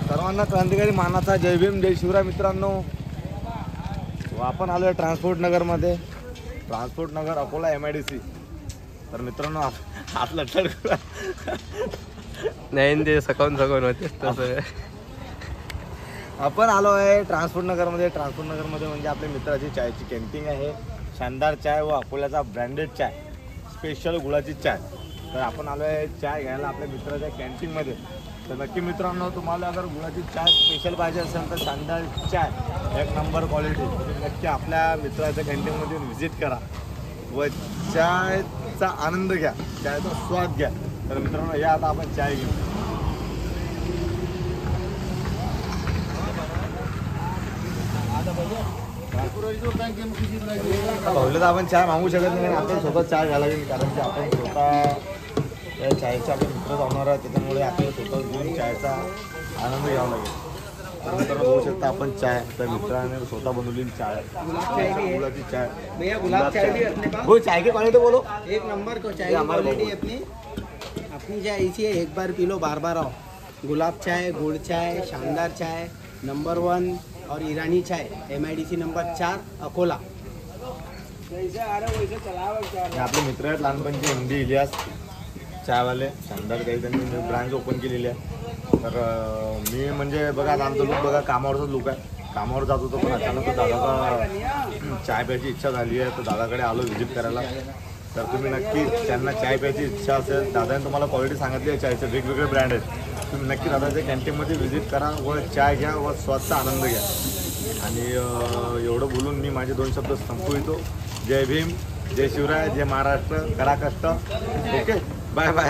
सर्वांना क्रांतिकारी मानाचा जय भीम जय शिवराय मित्रांनो. आपण आलो आहे ट्रान्सपोर्ट नगरमध्ये. ट्रान्सपोर्ट नगर अकोला MIDC. तर मित्रांनो आपलं नाही ते सकाळून होते तसं. आपण आलो आहे ट्रान्सपोर्ट नगरमध्ये. ट्रान्सपोर्ट नगरमध्ये म्हणजे आपल्या मित्राची चायची कॅन्टीन आहे. शानदार चाय व अकोल्याचा ब्रँडेड चाय, स्पेशल गुळाची चाय. तर आपण आलो आहे चाय घ्यायला आपल्या मित्राच्या कॅन्टीनमध्ये. तर नक्की मित्रांनो तुम्हाला अगर गुळाची चाय स्पेशल पाहिजे असेल तर शानदार चाय एक नंबर क्वालिटी नक्की आपल्या मित्राच्या कॅन्टीनमध्ये व्हिजिट करा व चायचा आनंद घ्या, चायचा स्वाद घ्या. तर मित्रांनो या आता आपण चाय घेऊ. पहिलं तर आपण चाय मागू शकत नाही, आपण स्वतः चाय घ्यायला लागेल. कारण की आपण स्वतः या चायचा आपले मित्र जाणार आहे, त्याच्यामुळे आपल्याला स्वतः घेऊन चायचा आनंद घ्यावा लागेल. तर मित्रांनो बघू शकता आपण चाय तर मित्राने स्वतः बनवलेली चाय, गुलाबी चाय. गुलाब चाय भी अपने पास हो चाय की क्वालिटी बोलो. एक नंबर को चाय की क्वालिटी अपनी चाय ऐसी है, एक बार पी लो बार बार आओ. गुलाब चाय, गुड़ चाय, शानदार चाय नंबर 1 और ईरानी चाय MIDC नंबर 4 अकोला. आपले मित्र आहेत लहानपणचे MD इलियास चायवाले. शानदार काही त्यांनी ब्रांच ओपन केलेली आहे. तर मी म्हणजे बघा आमचं लुक बघा, कामावरचाच लुक आहे. कामावर जात होतो पण अचानक दादाचा चाय प्यायची इच्छा झाली आहे, तर दादाकडे आलो व्हिजिट करायला. तर तुम्ही नक्की त्यांना चाय प्यायची इच्छा असेल, दादाने तुम्हाला क्वालिटी सांगितली आहे चायचे वेगवेगळे ब्रँड आहेत. तुम्ही नक्की दादाच्या कॅन्टीनमध्ये व्हिजिट करा व चाय घ्या व स्वादचा आनंद घ्या. आणि एवढं बोलून मी माझे 2 शब्द संपवितो. जय भीम, जय शिवराय, जय महाराष्ट्र. करा कष्ट. Okay, bye bye.